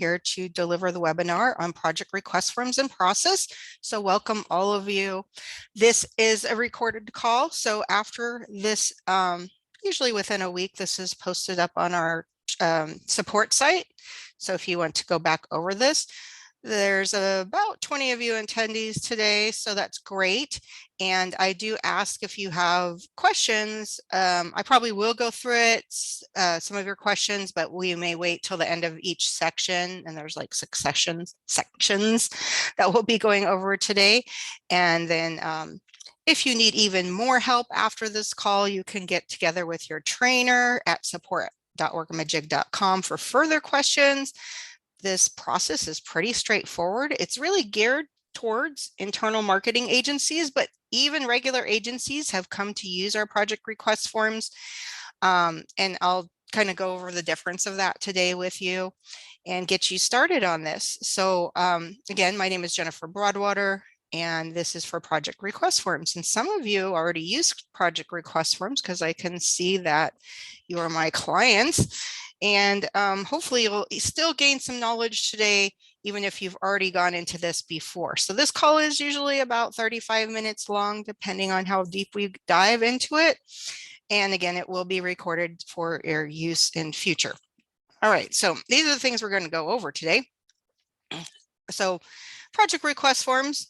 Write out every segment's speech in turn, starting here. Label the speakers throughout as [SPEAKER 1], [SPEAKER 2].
[SPEAKER 1] here to deliver the webinar on project request forms and process. So welcome all of you. This is a recorded call. So after this, usually within a week, this is posted up on our support site. So if you want to go back over this, there's about 20 of you attendees today, so that's great. And I do ask if you have questions. I probably will go through it, some of your questions, but we may wait till the end of each section. And there's like sections that we'll be going over today. And then if you need even more help after this call, you can get together with your trainer at support.workamajig.com for further questions. This process is pretty straightforward. It's really geared towards internal marketing agencies, but even regular agencies have come to use our project request forms. And I'll kind of go over the difference of that today with you and get you started on this. So again, my name is Jennifer Broadwater, and this is for project request forms. And some of you already use project request forms because I can see that you are my clients. And hopefully you'll still gain some knowledge today, even if you've already gone into this before. So this call is usually about 35 minutes long, depending on how deep we dive into it. And again, it will be recorded for your use in future. All right, so these are the things we're going to go over today. So project request forms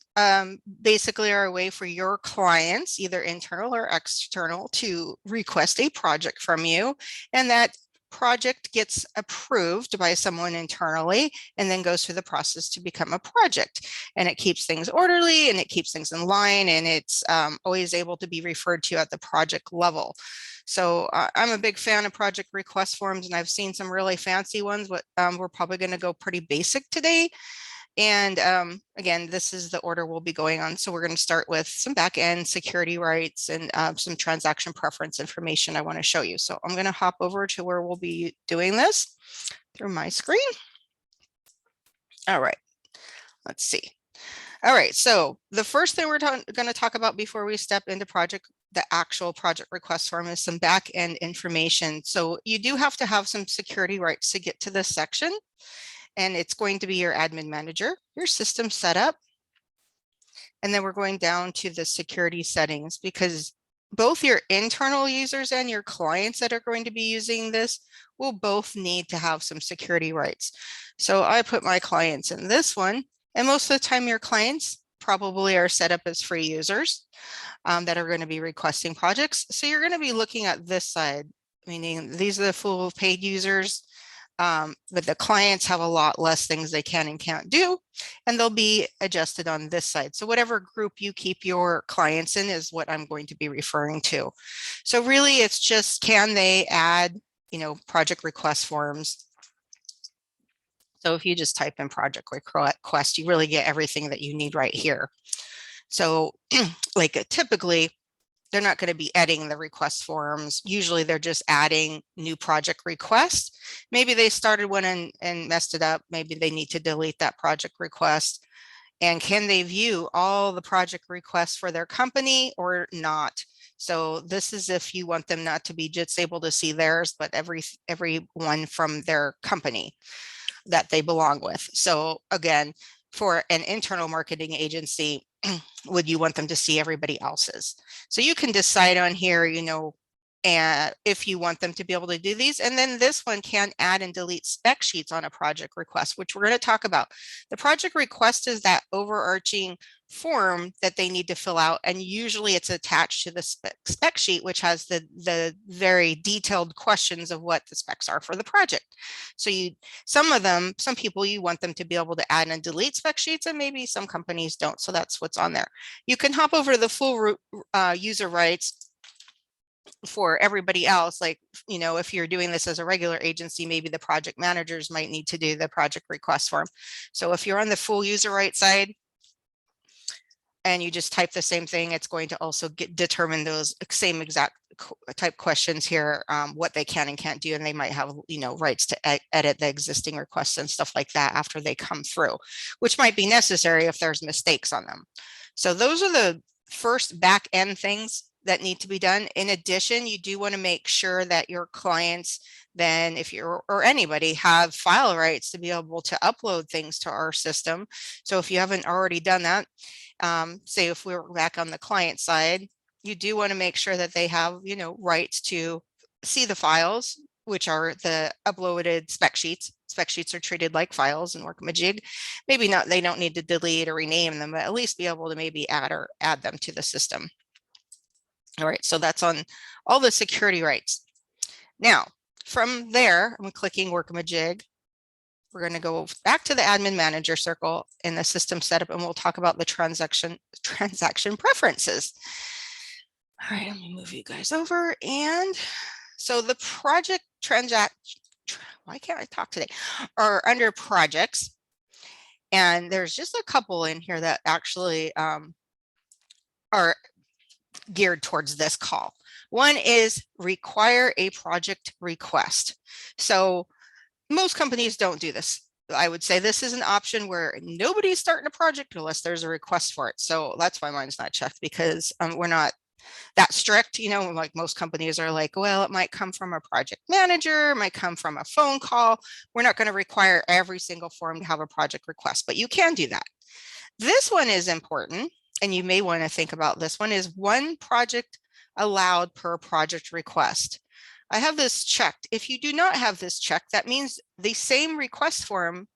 [SPEAKER 1] basically are a way for your clients, either internal or external, to request a project from you, and that project gets approved by someone internally and then goes through the process to become a project. And it keeps things orderly and it keeps things in line, and it's always able to be referred to at the project level. So I'm a big fan of project request forms, and I've seen some really fancy ones, but we're probably going to go pretty basic today. And again, this is the order we'll be going on. So we're going to start with some back-end security rights and some transaction preference information I want to show you. So I'm going to hop over to where we'll be doing this through my screen. All right, let's see. All right, so the first thing we're going to talk about before we step into the actual project request form is some back-end information. So you do have to have some security rights to get to this section. And it's going to be your admin manager, your system setup. And then we're going down to the security settings, because both your internal users and your clients that are going to be using this will both need to have some security rights. So I put my clients in this one, and most of the time your clients probably are set up as free users that are going to be requesting projects. So you're going to be looking at this side, meaning these are the full paid users. But the clients have a lot less things they can and can't do, and they'll be adjusted on this side. So whatever group you keep your clients in is what I'm going to be referring to. So really it's just, can they add, project request forms? So if you just type in project request, you really get everything that you need right here. So like typically, they're not going to be editing the request forms. Usually they're just adding new project requests. Maybe they started one and messed it up. Maybe they need to delete that project request. And can they view all the project requests for their company or not? So this is if you want them not to be just able to see theirs, but every one from their company that they belong with. So again, for an internal marketing agency, would you want them to see everybody else's? So you can decide on here, and if you want them to be able to do these. And then this one can add and delete spec sheets on a project request, which we're going to talk about. The project request is that overarching form that they need to fill out, and usually it's attached to the spec sheet, which has the very detailed questions of what the specs are for the project. So some people you want them to be able to add and delete spec sheets, and maybe some companies don't. So that's what's on there. You can hop over to the full user rights for everybody else. Like, if you're doing this as a regular agency, maybe the project managers might need to do the project request form. So if you're on the full user right side and you just type the same thing, it's going to also determine those same exact type questions here, what they can and can't do. And they might have, rights to edit the existing requests and stuff like that after they come through, which might be necessary if there's mistakes on them. So those are the first back end things that need to be done. In addition, you do want to make sure that your clients then if you're, or anybody, have file rights to be able to upload things to our system. So if you haven't already done that, say if we're back on the client side, you do want to make sure that they have, rights to see the files, which are the uploaded spec sheets. Spec sheets are treated like files in Workamajig. Maybe not, they don't need to delete or rename them, but at least be able to maybe add them to the system. All right, so that's on all the security rights. Now, from there, I'm clicking Workamajig. We're going to go back to the admin manager circle in the system setup, and we'll talk about the transaction preferences. All right, let me move you guys over. And so the project why can't I talk today? Are under projects. And there's just a couple in here that actually are geared towards this call. One is require a project request. So most companies don't do this. I would say this is an option where nobody's starting a project unless there's a request for it. So that's why mine's not checked, because we're not that strict, like most companies are like, well, it might come from a project manager, it might come from a phone call. We're not going to require every single form to have a project request, but you can do that. This one is important, and you may want to think about this one, is one project allowed per project request. I have this checked. If you do not have this checked, that means the same request form,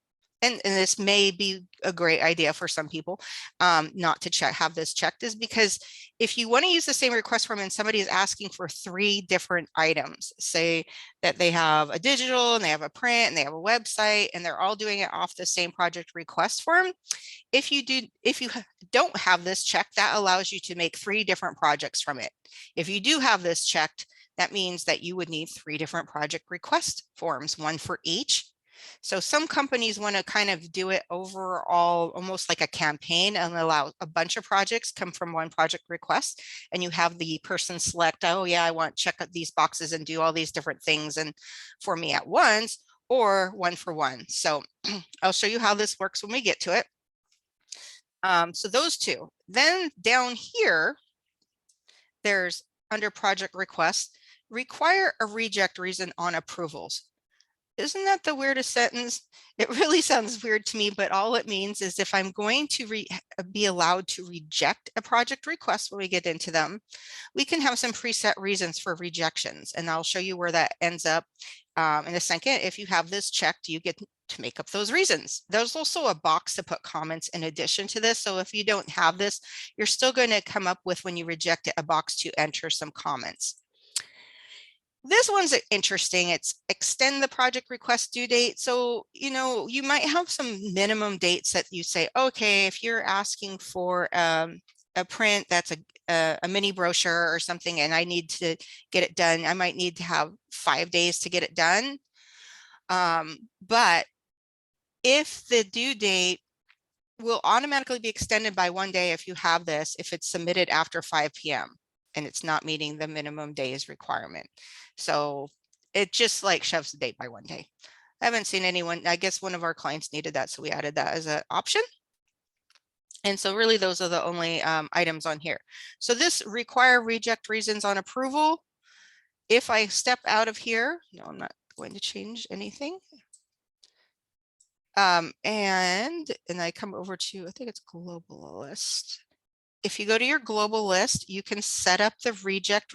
[SPEAKER 1] and this may be a great idea for some people not to have this checked, is because if you want to use the same request form and somebody is asking for 3 different items, say that they have a digital and they have a print and they have a website and they're all doing it off the same project request form, if you don't have this checked, that allows you to make 3 different projects from it. If you do have this checked, that means that you would need 3 different project request forms, one for each. So some companies want to kind of do it overall, almost like a campaign, and allow a bunch of projects come from one project request, and you have the person select, oh yeah, I want to check out these boxes and do all these different things and for me at once, or one for one. So I'll show you how this works when we get to it. So those 2. Then down here, there's under project requests, require a reject reason on approvals. Isn't that the weirdest sentence? It really sounds weird to me, but all it means is if I'm going to be allowed to reject a project request when we get into them, we can have some preset reasons for rejections, and I'll show you where that ends up in a second. If you have this checked, you get to make up those reasons. There's also a box to put comments in addition to this. So if you don't have this, you're still going to come up with, when you reject it, a box to enter some comments. This one's interesting. It's extend the project request due date. So, you might have some minimum dates that you say, okay, if you're asking for a print that's a mini brochure or something, and I need to get it done, I might need to have 5 days to get it done. But if the due date will automatically be extended by 1 day if you have this, if it's submitted after 5 p.m. and it's not meeting the minimum days requirement. So it just like shoves the date by 1 day. I haven't seen anyone, I guess one of our clients needed that, so we added that as an option. And so really those are the only items on here. So this require reject reasons on approval. If I step out of here, no, I'm not going to change anything. And I come over to, I think it's global list. If you go to your global list, you can set up the reject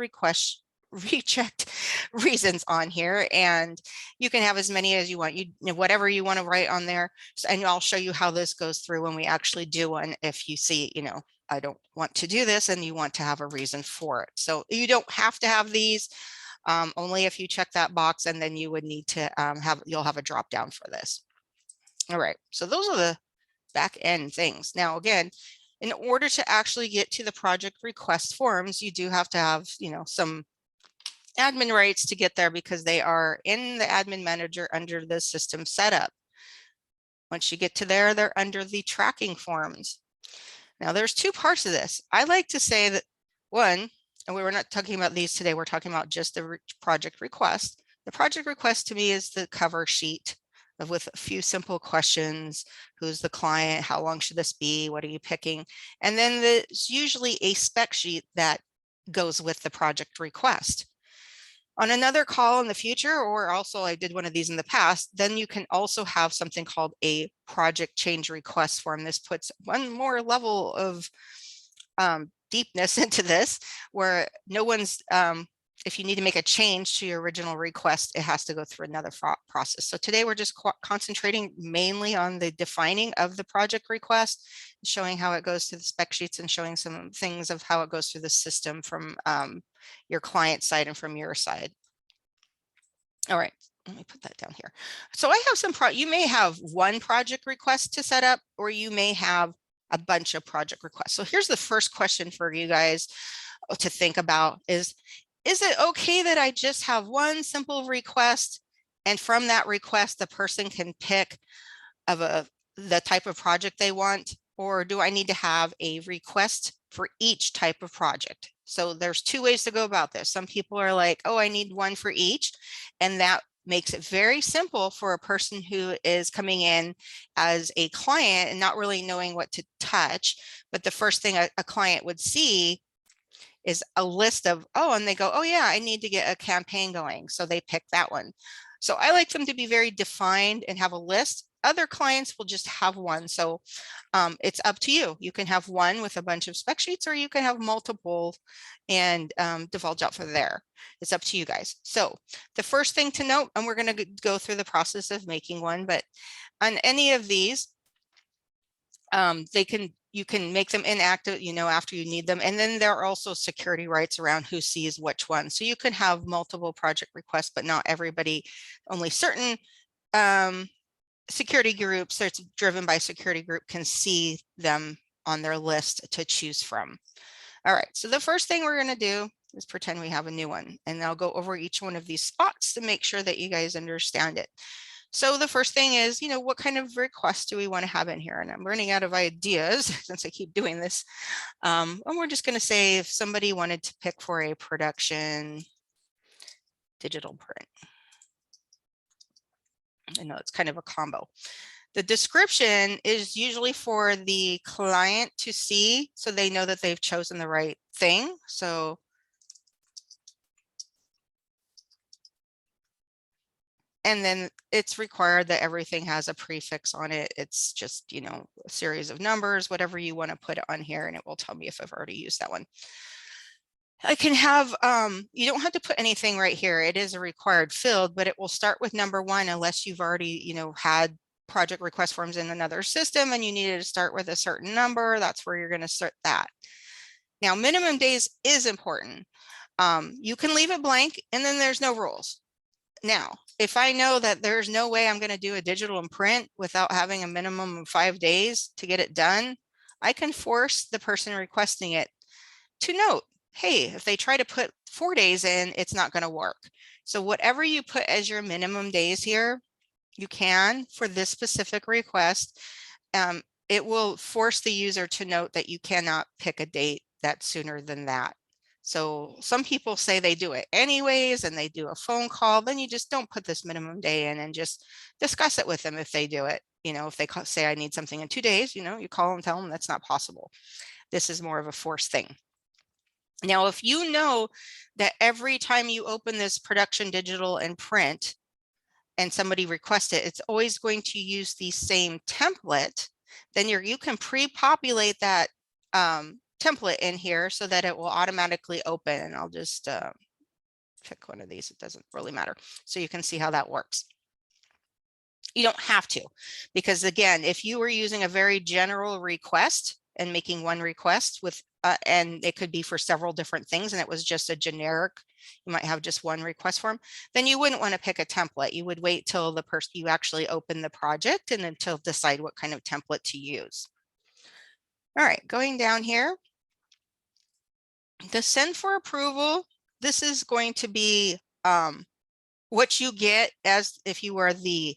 [SPEAKER 1] reasons on here, and you can have as many as you want. Whatever you want to write on there, and I'll show you how this goes through when we actually do one. If you see, I don't want to do this, and you want to have a reason for it. So you don't have to have these, only if you check that box, and then you would need to you'll have a drop down for this. All right, so those are the back end things. Now, again, in order to actually get to the project request forms, you do have to have, some admin rights to get there, because they are in the admin manager under the system setup. Once you get to there, they're under the tracking forms. Now, there's 2 parts of this. I like to say that one, and we were not talking about these today, we're talking about just the project request. The project request to me is the cover sheet with a few simple questions. Who's the client? How long should this be? What are you picking? And then there's usually a spec sheet that goes with the project request. On another call in the future, or also I did one of these in the past, then you can also have something called a project change request form. This puts one more level of deepness into this, where no one's, if you need to make a change to your original request, it has to go through another process. So today we're just concentrating mainly on the defining of the project request, showing how it goes to the spec sheets, and showing some things of how it goes through the system from your client side and from your side. All right, let me put that down here. So I have some you may have one project request to set up, or you may have a bunch of project requests. So here's the first question for you guys to think about is it okay that I just have one simple request, and from that request the person can pick of the type of project they want, or do I need to have a request for each type of project? So there's two ways to go about this. Some people are like, oh, I need one for each, and that makes it very simple for a person who is coming in as a client and not really knowing what to touch. But the first thing a client would see is a list of, oh, and they go, oh yeah, I need to get a campaign going. So they pick that one. So I like them to be very defined and have a list. Other clients will just have one. So it's up to you. You can have one with a bunch of spec sheets, or you can have multiple and divulge out from there. It's up to you guys. So the first thing to note, and we're going to go through the process of making one, but on any of these, you can make them inactive, after you need them. And then there are also security rights around who sees which one. So you can have multiple project requests, but not everybody, only certain security groups that's driven by security group can see them on their list to choose from. All right, so the first thing we're going to do is pretend we have a new one, and I'll go over each one of these spots to make sure that you guys understand it. So the first thing is, what kind of request do we want to have in here? And I'm running out of ideas since I keep doing this. And we're just going to say if somebody wanted to pick for a production digital print. I know it's kind of a combo. The description is usually for the client to see, so they know that they've chosen the right thing. So and then it's required that everything has a prefix on it. It's just, a series of numbers, whatever you want to put on here, and it will tell me if I've already used that one. I can have, you don't have to put anything right here. It is a required field, but it will start with number one unless you've already, had project request forms in another system and you needed to start with a certain number. That's where you're going to start that. Now, minimum days is important. You can leave it blank, and then there's no rules. Now, if I know that there's no way I'm going to do a digital and print without having a minimum of 5 days to get it done, I can force the person requesting it to note, hey, if they try to put 4 days in, it's not going to work. So whatever you put as your minimum days here, you can for this specific request. It will force the user to note that you cannot pick a date that's sooner than that. So some people say they do it anyways, and they do a phone call. Then you just don't put this minimum day in and just discuss it with them if they do it. If they say I need something in 2 days, you call and tell them that's not possible. This is more of a forced thing. Now, if you know that every time you open this production digital and print and somebody requests it, it's always going to use the same template, then you can pre-populate that template in here so that it will automatically open. And I'll just pick one of these. It doesn't really matter. So you can see how that works. You don't have to, because again, if you were using a very general request and making one request with, and it could be for several different things, and it was just a generic, you might have just one request form, then you wouldn't want to pick a template. You would wait till the person you actually open the project and until decide what kind of template to use. All right, going down here, the send for approval, this is going to be what you get as if you are the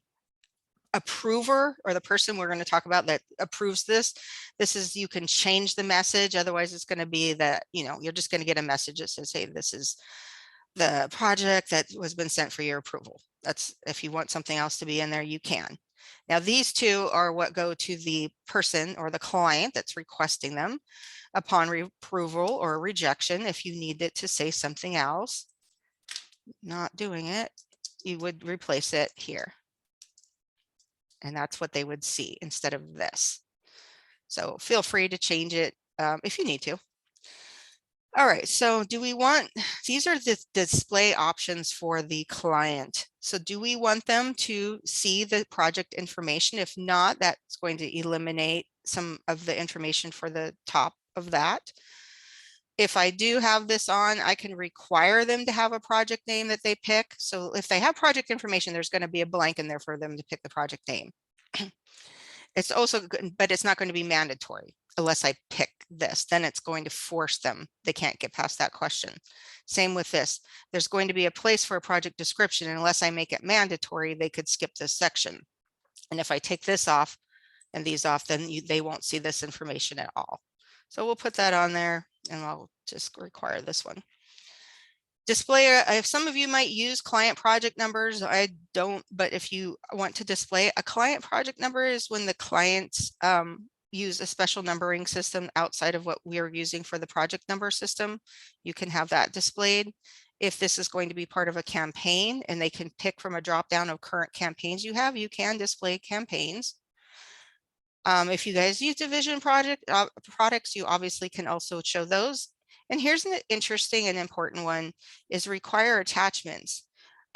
[SPEAKER 1] approver or the person we're going to talk about that approves this. This is, you can change the message. Otherwise it's going to be that, you're just going to get a message that says, hey, this is the project that has been sent for your approval. That's, if you want something else to be in there, you can. Now these two are what go to the person or the client that's requesting them upon approval or rejection if you need it to say something else. not doing it, you would replace it here. And that's what they would see instead of this. So feel free to change it if you need to. All right, so do we want, these are the display options for the client. So do we want them to see the project information? If not, that's going to eliminate some of the information for the top of that. If I do have this on, I can require them to have a project name that they pick. So if they have project information, there's going to be a blank in there for them to pick the project name. It's also good, but it's not going to be mandatory unless I pick this, then it's going to force them. They can't get past that question. Same with this. There's going to be a place for a project description. Unless I make it mandatory, they could skip this section. And if I take this off and these off, then they won't see this information at all. So we'll put that on there and I'll just require this one. Display, if some of you might use client project numbers, I don't, but if you want to display a client project number is when the clients use a special numbering system outside of what we are using for the project number system. You can have that displayed. If this is going to be part of a campaign and they can pick from a drop down of current campaigns you have, you can display campaigns. If you guys use division products, you obviously can also show those. And here's an interesting and important one is require attachments.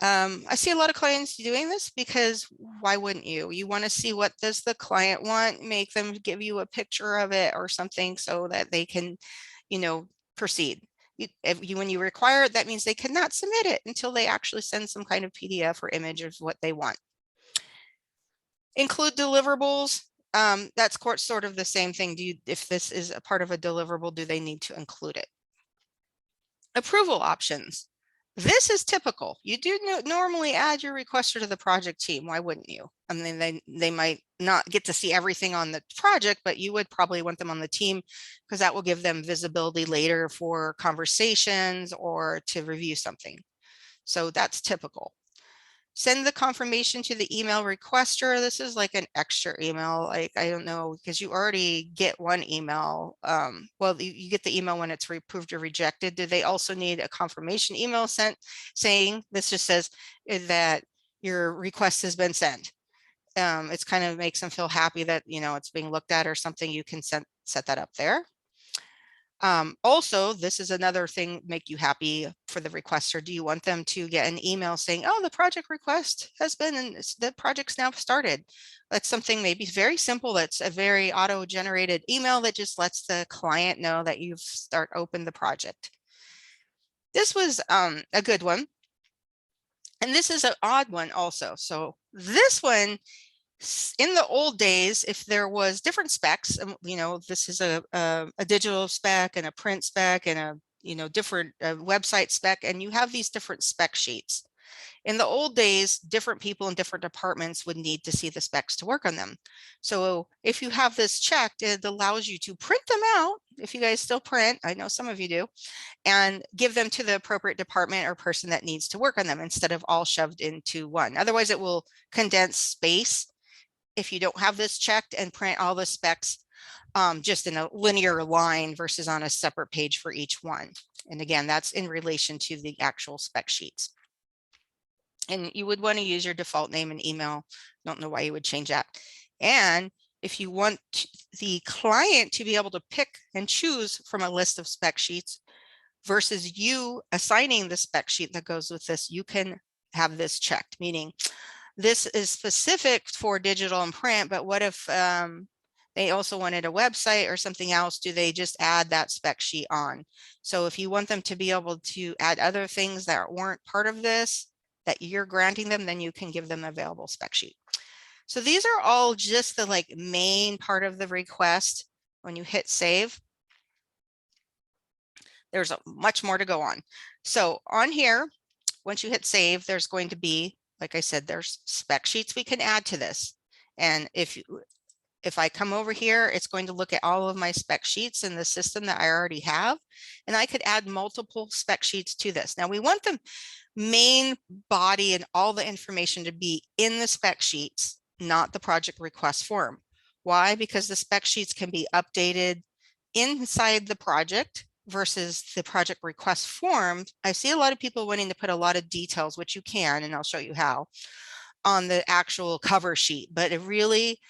[SPEAKER 1] I see a lot of clients doing this because why wouldn't you? You want to see what does the client want, make them give you a picture of it or something so that they can, you know, proceed. When you require it, that means they cannot submit it until they actually send some kind of PDF or image of what they want. Include deliverables. That's sort of the same thing. If this is a part of a deliverable, do they need to include it? Approval options. This is typical. You do normally add your requester to the project team. Why wouldn't you? I mean, they might not get to see everything on the project, but you would probably want them on the team because that will give them visibility later for conversations or to review something. So that's typical. Send the confirmation to the email requester. This is like an extra email. Like, I don't know, because you already get one email. Well, you get the email when it's approved or rejected. Do they also need a confirmation email sent saying, this just says that your request has been sent. It's kind of makes them feel happy that, you know, it's being looked at or something. You can set that up there. Also, this is another thing make you happy for the requester. Do you want them to get an email saying, oh, the project request has been, and the project's now started? That's something maybe very simple. That's a very auto-generated email that just lets the client know that you've opened the project. This was a good one. And this is an odd one also. So this one, in the old days, if there was different specs, you know, this is a digital spec and a print spec and a, you know, different website spec, and you have these different spec sheets. In the old days, different people in different departments would need to see the specs to work on them. So if you have this checked, it allows you to print them out. If you guys still print, I know some of you do, and give them to the appropriate department or person that needs to work on them instead of all shoved into one. Otherwise, it will condense space if you don't have this checked and print all the specs just in a linear line versus on a separate page for each one. And again, that's in relation to the actual spec sheets. And you would want to use your default name and email. Don't know why you would change that. And if you want the client to be able to pick and choose from a list of spec sheets versus you assigning the spec sheet that goes with this, you can have this checked, meaning this is specific for digital and print, but what if they also wanted a website or something else? Do they just add that spec sheet on? So if you want them to be able to add other things that weren't part of this, that you're granting them, then you can give them available spec sheet. So these are all just the like main part of the request. When you hit save, there's much more to go on. So on here, once you hit save, there's going to be, like I said, there's spec sheets we can add to this. And if I come over here, it's going to look at all of my spec sheets in the system that I already have, and I could add multiple spec sheets to this. Now we want the main body and all the information to be in the spec sheets, not the project request form. Why? Because the spec sheets can be updated inside the project versus the project request form, I see a lot of people wanting to put a lot of details, which you can, and I'll show you how, on the actual cover sheet. But it really,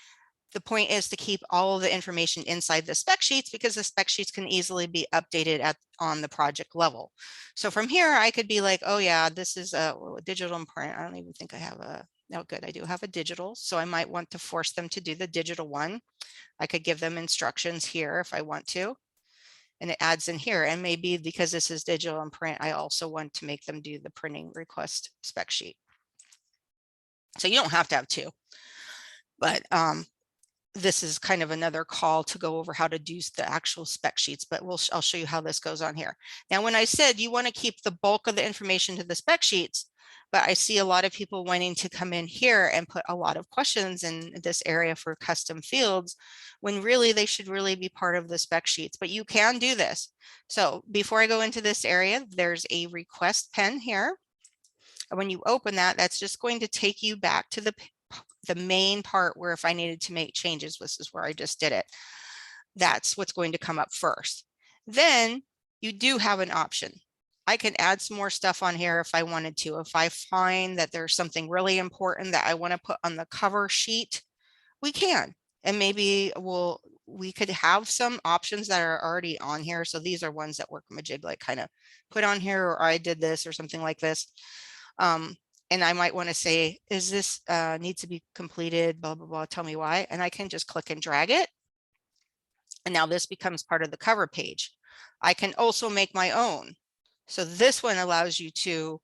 [SPEAKER 1] the point is to keep all of the information inside the spec sheets, because the spec sheets can easily be updated on the project level. So from here, I could be like, oh yeah, this is a digital and print. I don't even think I have a, no, good, I do have a digital. So I might want to force them to do the digital one. I could give them instructions here if I want to, and it adds in here. And maybe because this is digital and print, I also want to make them do the printing request spec sheet. So you don't have to have two, but this is kind of another call to go over how to do the actual spec sheets, but I'll show you how this goes on here. Now, when I said you want to keep the bulk of the information to the spec sheets, but I see a lot of people wanting to come in here and put a lot of questions in this area for custom fields, when really they should really be part of the spec sheets, but you can do this. So before I go into this area, there's a request pen here. And when you open that, that's just going to take you back to the main part where if I needed to make changes, this is where I just did it. That's what's going to come up first. Then you do have an option. I can add some more stuff on here if I wanted to. If I find that there's something really important that I want to put on the cover sheet, we can. And maybe we could have some options that are already on here. So these are ones that Workamajig like kind of put on here, or I did this or something like this. And I might want to say, is this needs to be completed, blah, blah, blah, tell me why. And I can just click and drag it. And now this becomes part of the cover page. I can also make my own. So this one allows you to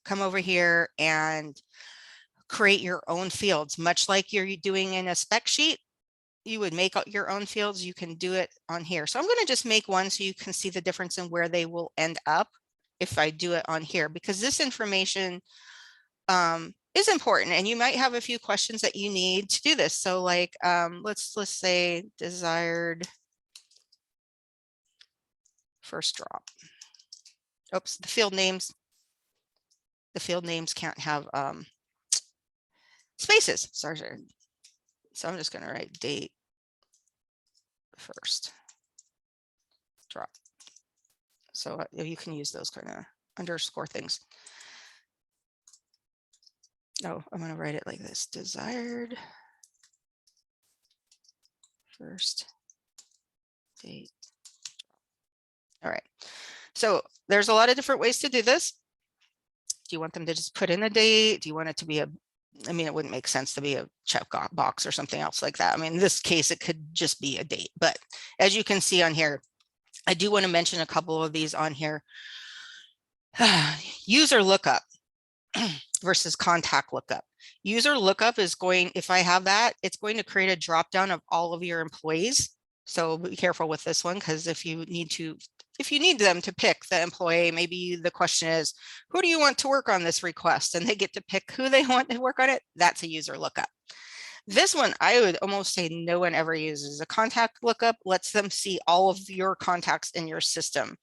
[SPEAKER 1] come over here and create your own fields, much like you're doing in a spec sheet. You would make your own fields. You can do it on here. So I'm going to just make one so you can see the difference in where they will end up if I do it on here, because this information is important, and you might have a few questions that you need to do this. So like, let's say desired first drop. Oops, the field names can't have spaces. Sorry. So I'm just going to write date first drop. So you can use those kind of underscore things. No, I'm going to write it like this: desired first date. All right. So there's a lot of different ways to do this. Do you want them to just put in a date? Do you want it to be I mean, it wouldn't make sense to be a check box or something else like that. I mean, in this case, it could just be a date. But as you can see on here, I do want to mention a couple of these on here. User lookup versus contact lookup. User lookup is going, if I have that, it's going to create a drop down of all of your employees. So be careful with this one, because if you need them to pick the employee, maybe the question is, who do you want to work on this request? And they get to pick who they want to work on it. That's a user lookup. This one, I would almost say no one ever uses. A contact lookup lets them see all of your contacts in your system.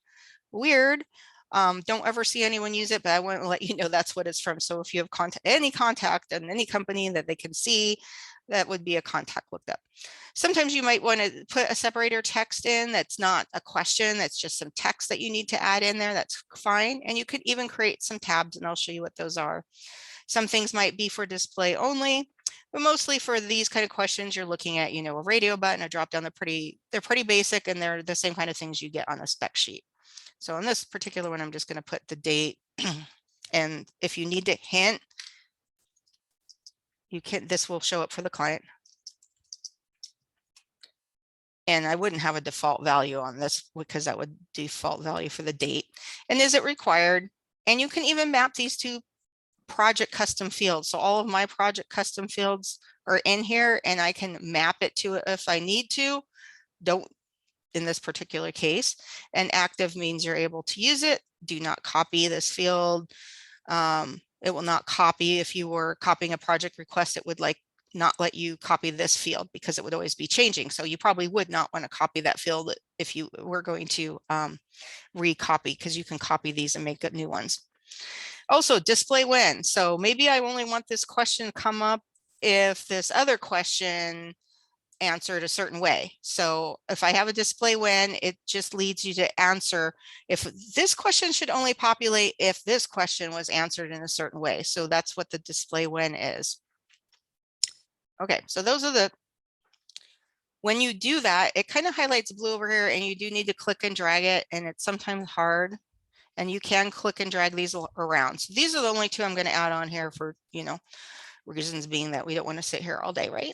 [SPEAKER 1] Weird. Don't ever see anyone use it, but I want to let you know that's what it's from. So if you have any contact in any company that they can see, that would be a contact lookup. Sometimes you might want to put a separator text in that's not a question, that's just some text that you need to add in there. That's fine. And you could even create some tabs, and I'll show you what those are. Some things might be for display only, but mostly for these kind of questions, you're looking at, a radio button, a drop down. They're pretty basic, and they're the same kind of things you get on a spec sheet. So on this particular one, I'm just going to put the date. And if you need to hint, this will show up for the client. And I wouldn't have a default value on this, because that would default value for the date. And is it required? And you can even map these to project custom fields. So all of my project custom fields are in here, and I can map it to it if I need to. Don't in this particular case. And active means you're able to use it. Do not copy this field. It will not copy. If you were copying a project request, it would not let you copy this field, because it would always be changing. So you probably would not want to copy that field if you were going to recopy, because you can copy these and make new ones. Also, display when. So maybe I only want this question to come up if this other question answered a certain way. So if I have a display when, it just leads you to answer if this question should only populate if this question was answered in a certain way. So that's what the display when is. Okay, so those are the, when you do that, it kind of highlights blue over here, and you do need to click and drag it, and it's sometimes hard, and you can click and drag these around. So these are the only two I'm going to add on here for, you know, reasons being that we don't want to sit here all day, right?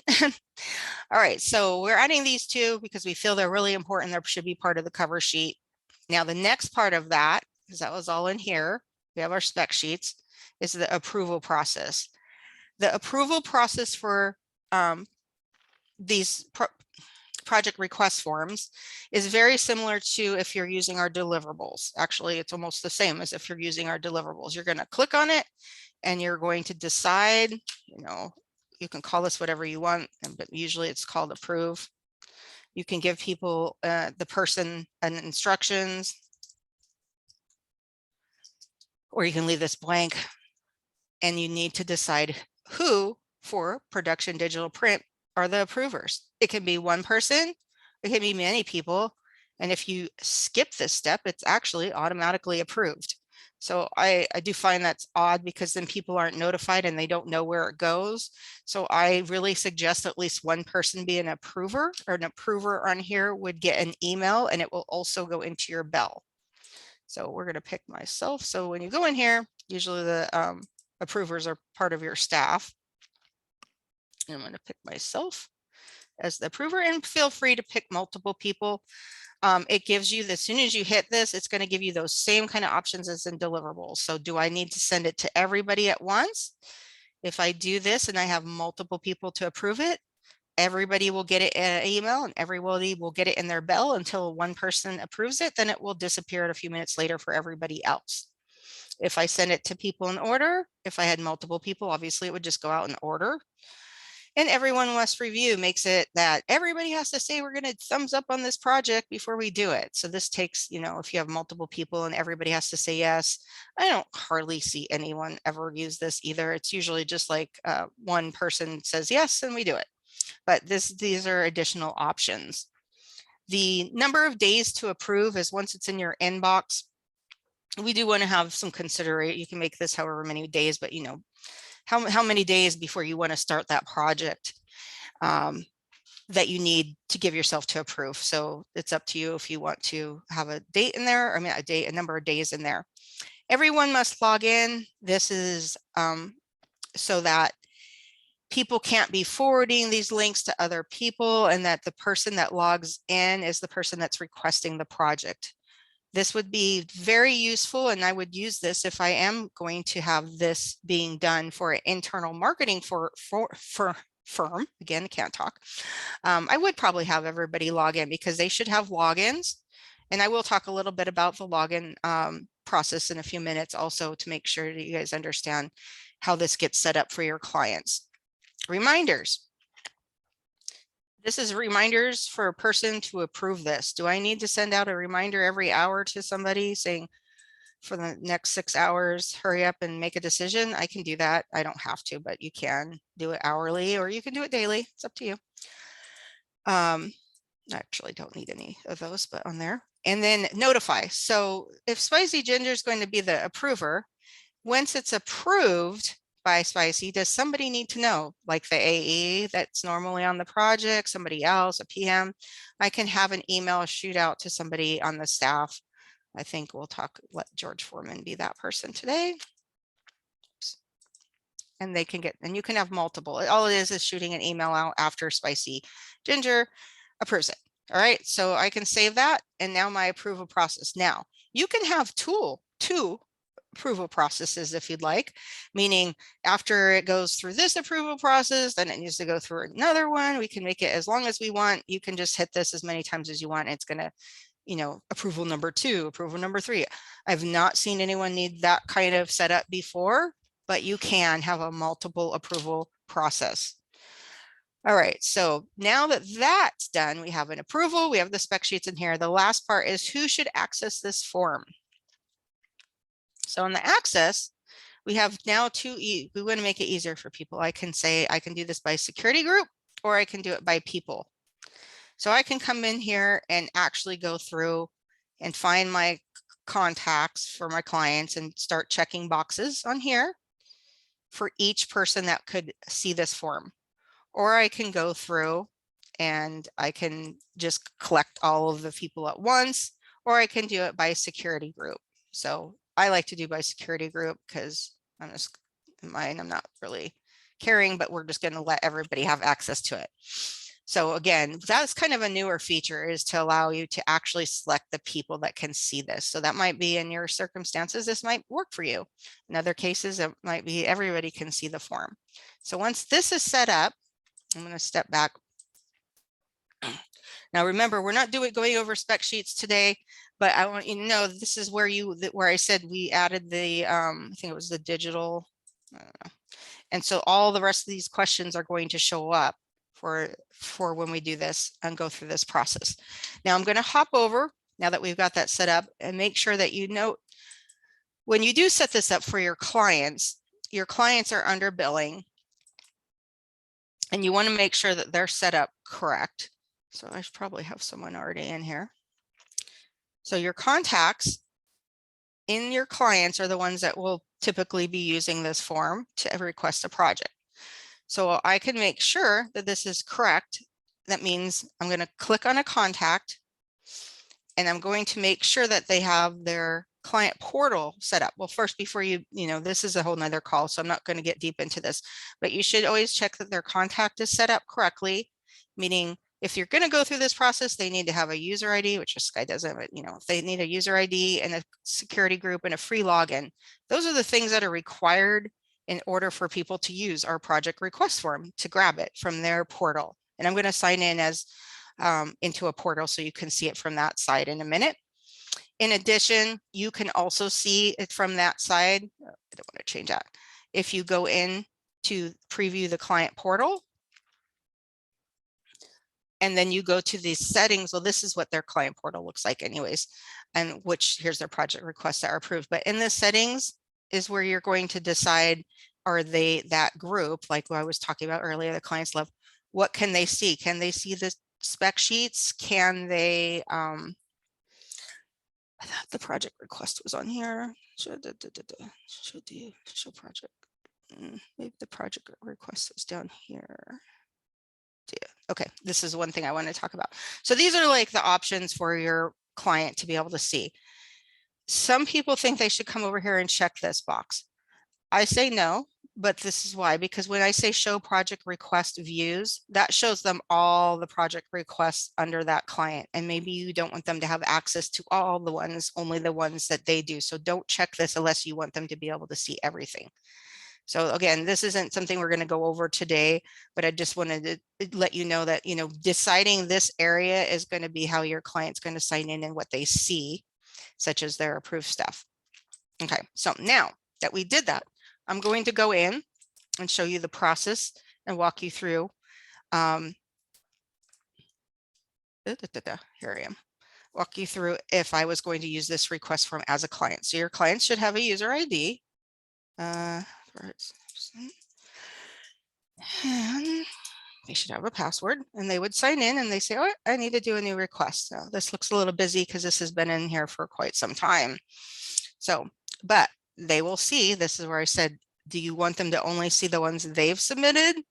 [SPEAKER 1] All right, so we're adding these two because we feel they're really important. They should be part of the cover sheet. Now, the next part of that, because that was all in here, we have our spec sheets, is the approval process. The approval process for these project request forms is very similar to if you're using our deliverables. Actually, it's almost the same as if you're using our deliverables. You're going to click on it and you're going to decide, you know, you can call this whatever you want, but usually it's called approve. You can give people, the person, an instructions, or you can leave this blank, and you need to decide who for production digital print are the approvers. It can be one person, it can be many people. And if you skip this step, it's actually automatically approved. So I do find that's odd because then people aren't notified and they don't know where it goes. So I really suggest at least one person be an approver, or an approver on here would get an email, and it will also go into your bell. So we're going to pick myself. So when you go in here, usually the approvers are part of your staff. I'm going to pick myself as the approver, and feel free to pick multiple people. It gives you, as soon as you hit this, it's going to give you those same kind of options as in deliverables. So do I need to send it to everybody at once? If I do this and I have multiple people to approve it, everybody will get it in an email, and everybody will get it in their bell until one person approves it. Then it will disappear a few minutes later for everybody else. If I send it to people in order, if I had multiple people, obviously it would just go out in order. And everyone must review makes it that everybody has to say we're going to thumbs up on this project before we do it. So this takes, you know, if you have multiple people and everybody has to say yes, I don't hardly see anyone ever use this either. It's usually just like one person says yes and we do it. But these are additional options. The number of days to approve is once it's in your inbox. We do want to have some consideration. You can make this however many days, but you know, how many days before you want to start that project that you need to give yourself to approve. So it's up to you if you want to have a date in there, I mean, a number of days in there. Everyone must log in. This is so that people can't be forwarding these links to other people, and that the person that logs in is the person that's requesting the project. This would be very useful, and I would use this if I am going to have this being done for an internal marketing for firm. Again, I can't talk. I would probably have everybody log in because they should have logins. And I will talk a little bit about the login process in a few minutes also, to make sure that you guys understand how this gets set up for your clients. Reminders. This is reminders for a person to approve this. Do I need to send out a reminder every hour to somebody saying for the next 6 hours, hurry up and make a decision? I can do that. I don't have to, but you can do it hourly or you can do it daily. It's up to you. I actually don't need any of those, but on there. And then notify. So if Spicy Ginger is going to be the approver, once it's approved by Spicy, does somebody need to know, like the AE that's normally on the project, somebody else, a PM? I can have an email shoot out to somebody on the staff. I think we'll let George Foreman be that person today. And they can get, and you can have multiple. All it is shooting an email out after Spicy Ginger approves it. All right, so I can save that. And now my approval process. Now you can have two approval processes if you'd like, meaning after it goes through this approval process, then it needs to go through another one. We can make it as long as we want. You can just hit this as many times as you want. It's going to, you know, approval number 2, approval number 3. I've not seen anyone need that kind of setup before, but you can have a multiple approval process. All right, so now that that's done, we have an approval, we have the spec sheets in here. The last part is who should access this form. So on the access, we have now we want to make it easier for people. I can say I can do this by security group, or I can do it by people. So I can come in here and actually go through and find my contacts for my clients and start checking boxes on here for each person that could see this form. Or I can go through and I can just collect all of the people at once, or I can do it by security group. So I like to do by security group because I'm just mine, I'm not really caring, but we're just going to let everybody have access to it. So again, that's kind of a newer feature, is to allow you to actually select the people that can see this. So that might be in your circumstances, this might work for you. In other cases, it might be everybody can see the form. So once this is set up, I'm going to step back. Now, remember, we're not going over spec sheets today, but I want you to know this is where where I said we added the, I think it was the digital. I don't know. And so all the rest of these questions are going to show up for when we do this and go through this process. Now I'm going to hop over, now that we've got that set up, and make sure that you know when you do set this up for your clients are under billing, and you want to make sure that they're set up correct. So I should probably have someone already in here. So your contacts in your clients are the ones that will typically be using this form to request a project. So I can make sure that this is correct. That means I'm going to click on a contact, and I'm going to make sure that they have their client portal set up. Well, first, before this is a whole nother call, so I'm not going to get deep into this, but you should always check that their contact is set up correctly, meaning if you're going to go through this process, they need to have a user ID, which this guy doesn't, but if they need a user ID and a security group and a free login, those are the things that are required in order for people to use our project request form to grab it from their portal. And I'm going to sign in as into a portal so you can see it from that side in a minute. In addition, you can also see it from that side. I don't want to change that. If you go in to preview the client portal, and then you go to these settings, well, this is what their client portal looks like anyways, and here's their project requests that are approved. But in the settings is where you're going to decide, are they that group, like what I was talking about earlier, the clients love, what can they see? Can they see the spec sheets? Can they, I thought the project request was on here. Show project. Maybe the project request is down here. Okay, this is one thing I want to talk about. So these are like the options for your client to be able to see. Some people think they should come over here and check this box. I say no, but this is why, because when I say show project request views, that shows them all the project requests under that client. And maybe you don't want them to have access to all the ones, only the ones that they do. So don't check this unless you want them to be able to see everything. So again, this isn't something we're going to go over today, but I just wanted to let you know that, deciding this area is going to be how your client's going to sign in and what they see, such as their approved stuff. Okay, so now that we did that, I'm going to go in and show you the process and walk you through. Here I am. Walk you through if I was going to use this request form as a client. So your client should have a user ID. And they should have a password, and they would sign in and they say, oh, I need to do a new request. So this looks a little busy because this has been in here for quite some time. So, but they will see, this is where I said, do you want them to only see the ones they've submitted?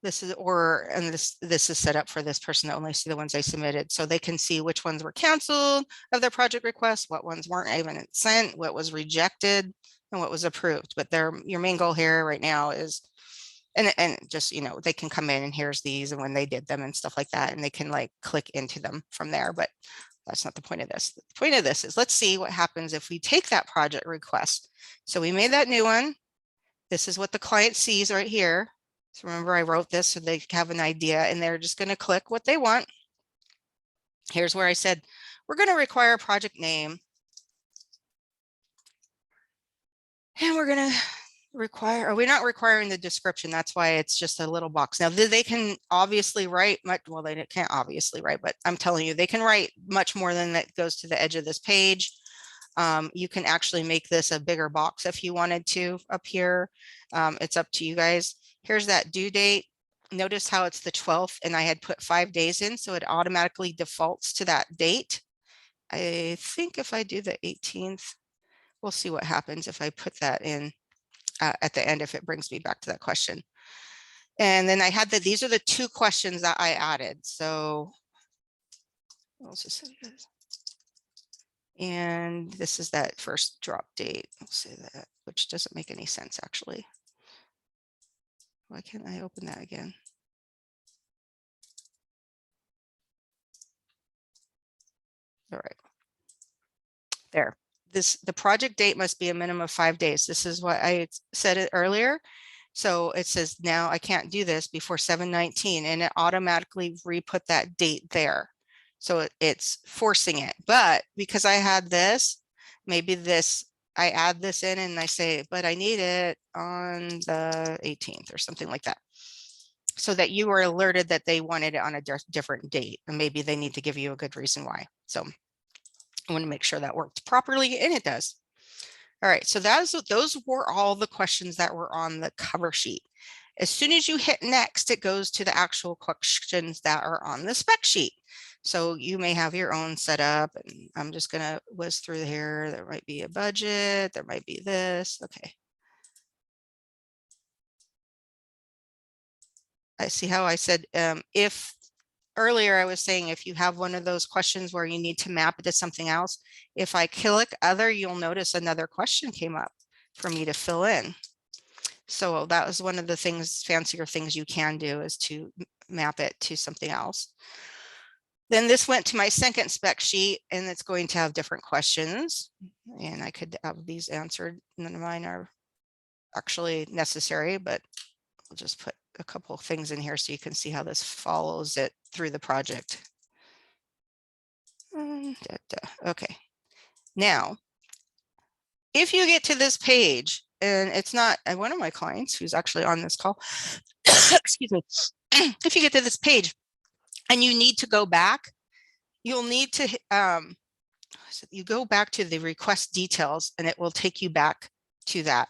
[SPEAKER 1] This is, and this is set up for this person to only see the ones they submitted. So they can see which ones were canceled of their project request, what ones weren't even sent, what was rejected, and what was approved. But your main goal here right now is, and just, they can come in and here's these and when they did them and stuff like that, and they can like click into them from there. But that's not the point of this. The point of this is, let's see what happens if we take that project request. So we made that new one. This is what the client sees right here. So remember, I wrote this so they have an idea, and they're just going to click what they want. Here's where I said, we're going to require a project name. And we're going to require, we're not requiring the description. That's why it's just a little box. Now they can obviously write much, well, they can't obviously write, but I'm telling you, they can write much more than that goes to the edge of this page. You can actually make this a bigger box if you wanted to up here. It's up to you guys. Here's that due date. notice how it's the 12th and I had put 5 days in, so it automatically defaults to that date. I think if I do the 18th, we'll see what happens if I put that in at the end, if it brings me back to that question. And then I had these are the 2 questions that I added. So let's just say this. And this is that first drop date. I'll say that, which doesn't make any sense actually. Why can't I open that again? All right. There. The project date must be a minimum of 5 days. This is what I said it earlier. So it says now I can't do this before 7/19, and it automatically re-put that date there. So it's forcing it. But because I had this, maybe this, I add this in and I say, but I need it on the 18th or something like that, so that you were alerted that they wanted it on a different date, and maybe they need to give you a good reason why. So I want to make sure that worked properly, and it does. All right, so those were all the questions that were on the cover sheet. As soon as you hit next, it goes to the actual questions that are on the spec sheet. So you may have your own setup, and I'm just going to whiz through here. There might be a budget, there might be this. Okay. I see how I said if earlier I was saying if you have one of those questions where you need to map it to something else, if I click other, you'll notice another question came up for me to fill in. So that was one of the things, fancier things you can do, is to map it to something else. Then this went to my second spec sheet, and it's going to have different questions, and I could have these answered. None of mine are actually necessary, but I'll just put a couple of things in here so you can see how this follows it through the project. Okay, now if you get to this page, and it's not one of my clients who's actually on this call, excuse me, if you get to this page and you need to go back, you'll need to you go back to the request details, and it will take you back to that.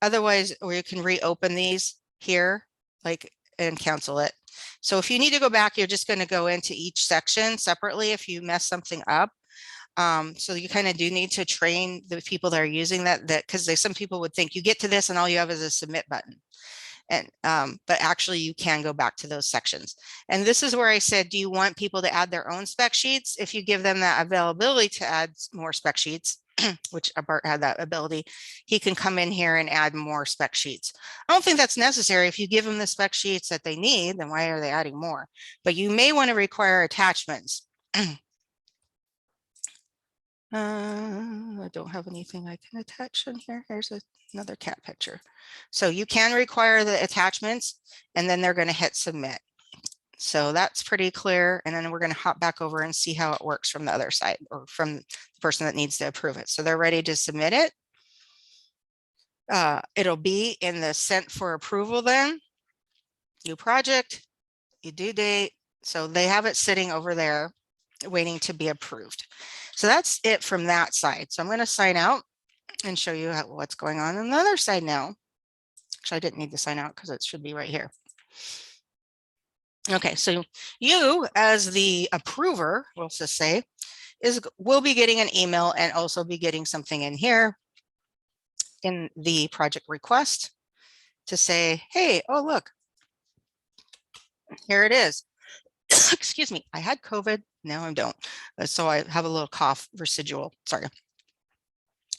[SPEAKER 1] Otherwise, or you can reopen these here, like, and cancel it. So if you need to go back, you're just going to go into each section separately if you mess something up. So you kind of do need to train the people that are using that because some people would think you get to this and all you have is a submit button. And but actually you can go back to those sections. And this is where I said, do you want people to add their own spec sheets? If you give them that availability to add more spec sheets, which Bart had that ability, he can come in here and add more spec sheets. I don't think that's necessary. If you give them the spec sheets that they need, then why are they adding more? But you may want to require attachments. I don't have anything I can attach in here. Here's another cat picture. So you can require the attachments, and then they're going to hit submit. So that's pretty clear. And then we're going to hop back over and see how it works from the other side, or from the person that needs to approve it. So they're ready to submit it. It'll be in the sent for approval then. New project, your due date. So they have it sitting over there waiting to be approved. So that's it from that side. So I'm going to sign out and show you what's going on the other side now. Actually, I didn't need to sign out because it should be right here. Okay, so you as the approver, we'll just say, will be getting an email and also be getting something in here in the project request to say, hey, oh, look, here it is. Excuse me, I had COVID, now I don't. So I have a little cough residual, sorry.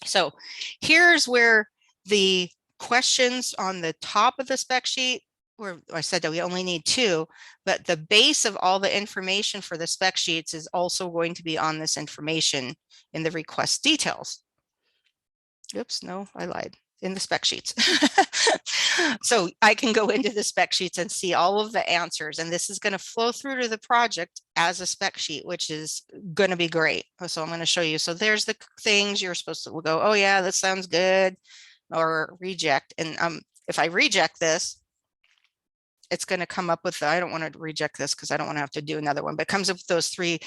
[SPEAKER 1] So here's where the questions on the top of the spec sheet, where I said that we only need 2, but the base of all the information for the spec sheets is also going to be on this information in the request details. Oops, no, I lied. In the spec sheets. So I can go into the spec sheets and see all of the answers, and this is going to flow through to the project as a spec sheet, which is going to be great. So I'm going to show you. So there's the things you're supposed to go, oh yeah, this sounds good, or reject. And if I reject this, it's going to come up with, I don't want to reject this because I don't want to have to do another one, but it comes up with those 3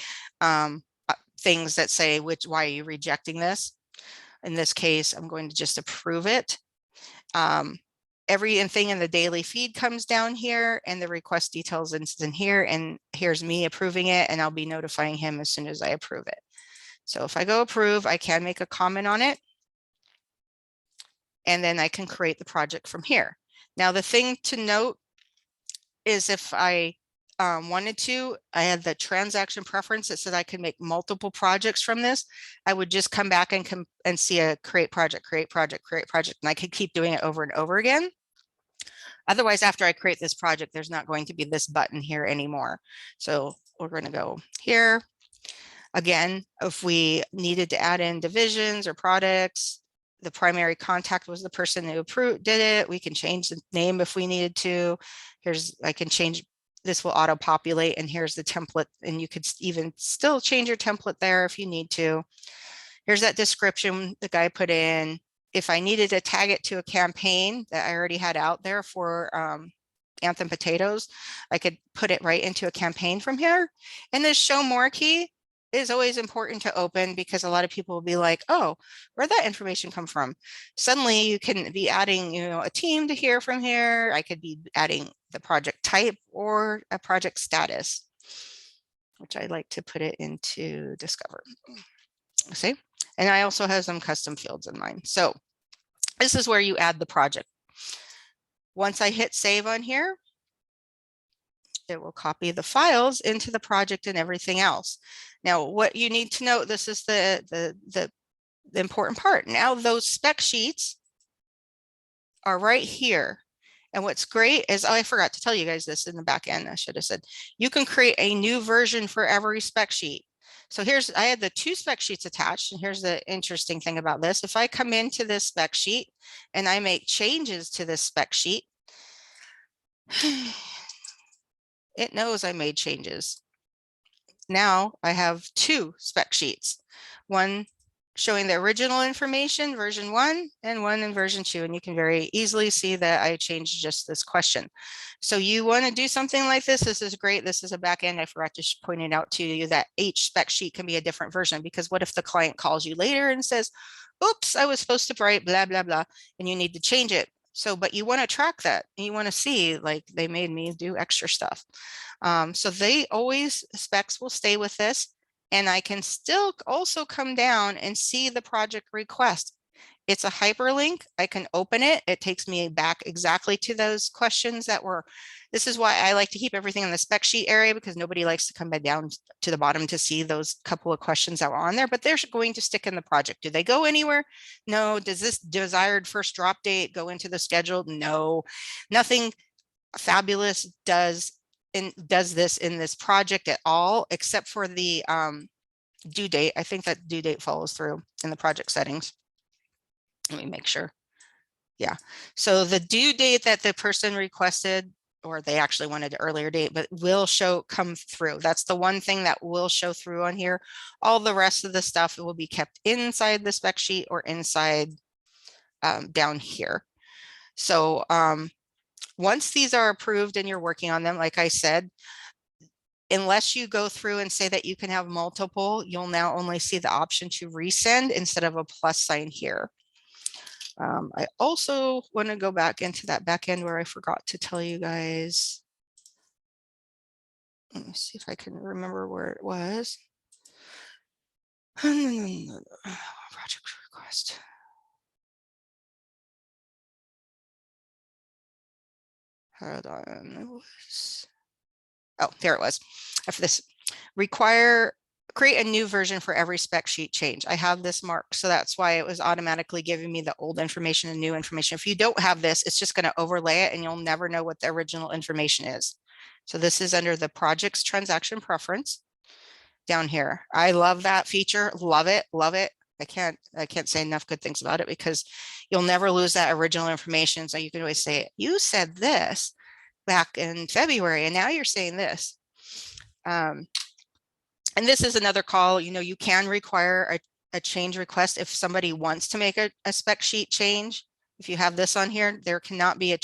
[SPEAKER 1] things that say why are you rejecting this. In this case, I'm going to just approve it. everything in the daily feed comes down here, and the request details is in here, and here's me approving it, and I'll be notifying him as soon as I approve it. So if I go approve, I can make a comment on it, and then I can create the project from here. Now, the thing to note is if I wanted to, I had the transaction preference that said I could make multiple projects from this. I would just come back and see a create project, and I could keep doing it over and over again. Otherwise, after I create this project, there's not going to be this button here anymore. So we're going to go here. Again, if we needed to add in divisions or products, the primary contact was the person who did it. We can change the name if we needed to. I can change, this will auto populate, and here's the template, and you could even still change your template there if you need to. Here's that description the guy put in. If I needed to tag it to a campaign that I already had out there for Anthem potatoes, I could put it right into a campaign from here. And this show more key is always important to open, because a lot of people will be like, oh, where'd that information come from? Suddenly you can be adding, a team to here from here. I could be adding the project type or a project status, which I like to put it into Discover. See? And I also have some custom fields in mine. So this is where you add the project. Once I hit save on here, it will copy the files into the project and everything else. Now, what you need to know, this is the important part. Now, those spec sheets are right here. And what's great is, I forgot to tell you guys this in the back end. I should have said, you can create a new version for every spec sheet. So I had the 2 spec sheets attached, and here's the interesting thing about this. If I come into this spec sheet and I make changes to this spec sheet, it knows I made changes. Now I have 2 spec sheets, one showing the original information, version 1, and one in version 2. And you can very easily see that I changed just this question. So you want to do something like this. This is great. This is a back end. I forgot to point it out to you that each spec sheet can be a different version, because what if the client calls you later and says, oops, I was supposed to write blah, blah, blah, and you need to change it. So, but you want to track that. And you want to see, like, they made me do extra stuff. So specs will stay with this. And I can still also come down and see the project request. It's a hyperlink. I can open it. It takes me back exactly to those questions this is why I like to keep everything in the spec sheet area, because nobody likes to come back down to the bottom to see those couple of questions that were on there, but they're going to stick in the project. Do they go anywhere? No. Does this desired first drop date go into the schedule? No. Nothing fabulous does this in this project at all, except for the due date. I think that due date follows through in the project settings. Let me make sure. Yeah. So the due date that the person requested, or they actually wanted an earlier date, but will come through. That's the one thing that will show through on here. All the rest of the stuff will be kept inside the spec sheet or inside down here. So once these are approved and you're working on them, like I said, unless you go through and say that you can have multiple, you'll now only see the option to resend instead of a plus sign here. I also want to go back into that back end where I forgot to tell you guys. Let me see if I can remember where it was. Project request. Hold on. It was... Oh, there it was. After this, create a new version for every spec sheet change. I have this marked, so that's why it was automatically giving me the old information and new information. If you don't have this, it's just going to overlay it and you'll never know what the original information is. So this is under the project's transaction preference down here. I love that feature. Love it. Love it. I can't say enough good things about it, because you'll never lose that original information. So you can always say, you said this back in February, and now you're saying this. And this is another call, you can require a change request if somebody wants to make a spec sheet change. If you have this on here, there cannot be a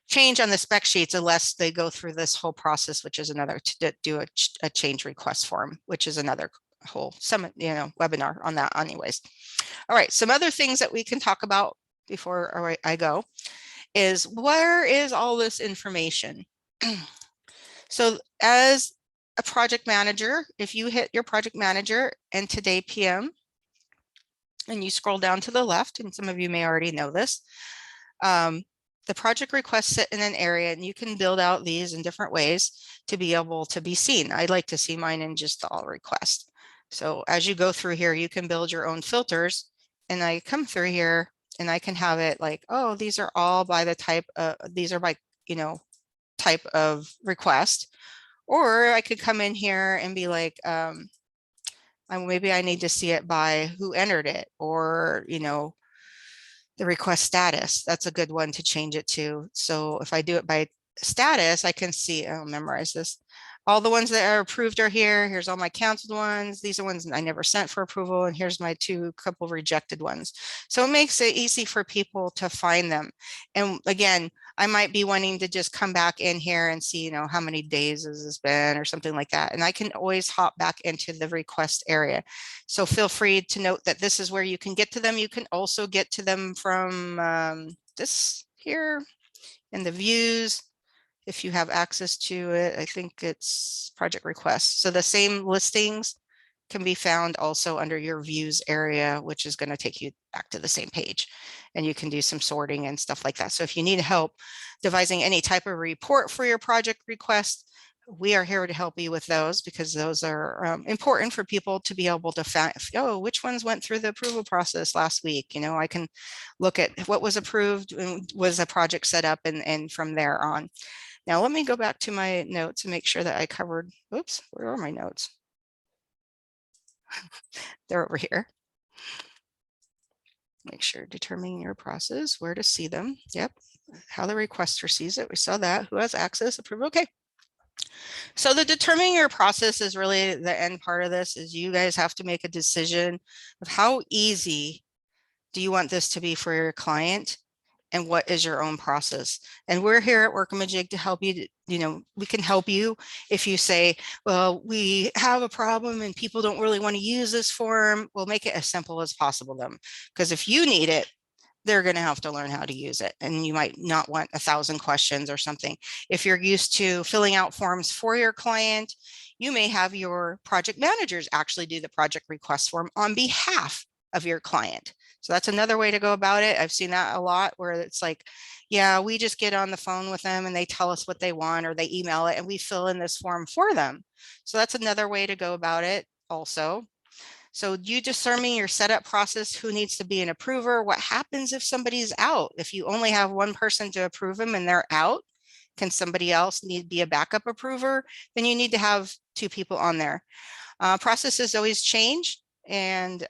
[SPEAKER 1] change on the spec sheets unless they go through this whole process, which is another to do a change request form, which is another whole webinar on that anyways. All right, some other things that we can talk about before I go is, where is all this information? So as a project manager, if you hit your project manager and today PM, and you scroll down to the left, and some of you may already know this, the project requests sit in an area, and you can build out these in different ways to be able to be seen. I'd like to see mine in just the all request. So as you go through here, you can build your own filters, and I come through here and I can have it like, oh, these are all by the type of, these are by, type of request. Or I could come in here and be like, maybe I need to see it by who entered it, or, the request status. That's a good one to change it to. So if I do it by status, I can see, I'll memorize this. All the ones that are approved are here. Here's all my canceled ones. These are ones I never sent for approval. And here's my couple rejected ones. So it makes it easy for people to find them. And again, I might be wanting to just come back in here and see, how many days has this been or something like that. And I can always hop back into the request area. So feel free to note that this is where you can get to them. You can also get to them from this here in the views. If you have access to it, I think it's project requests. So the same listings can be found also under your views area, which is going to take you back to the same page, and you can do some sorting and stuff like that. So if you need help devising any type of report for your project request, we are here to help you with those, because those are important for people to be able to find, which ones went through the approval process last week. I can look at what was approved and was a project set up, and from there on. Now let me go back to my notes and make sure that I covered, oops, where are my notes? They're over here. Make sure determining your process, where to see them. Yep. How the requester sees it. We saw that. Who has access, approve. Okay. So the determining your process is really the end part of this. Is you guys have to make a decision of how easy do you want this to be for your client, and what is your own process. And we're here at Workamajig to help you. We can help you if you say, well, we have a problem and people don't really want to use this form. We'll make it as simple as possible then, because if you need it, they're going to have to learn how to use it. And you might not want 1,000 questions or something. If you're used to filling out forms for your client, you may have your project managers actually do the project request form on behalf of your client. So that's another way to go about it. I've seen that a lot, where it's like, yeah, we just get on the phone with them and they tell us what they want, or they email it and we fill in this form for them. So that's another way to go about it also. So you determining your setup process, who needs to be an approver, what happens if somebody's out? If you only have one person to approve them and they're out, can somebody else need to be a backup approver? Then you need to have 2 people on there. Processes always change, and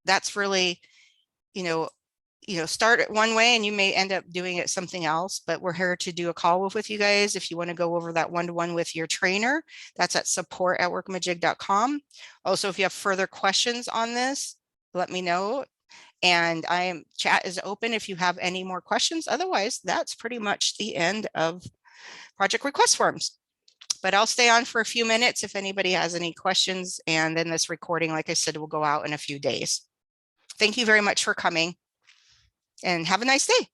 [SPEAKER 1] that's really, start it one way and you may end up doing it something else, but we're here to do a call with you guys. If you want to go over that one-to-one with your trainer, that's at support@workamajig.com. Also, if you have further questions on this, let me know. And chat is open if you have any more questions. Otherwise, that's pretty much the end of project request forms. But I'll stay on for a few minutes if anybody has any questions. And then this recording, like I said, will go out in a few days. Thank you very much for coming, and have a nice day.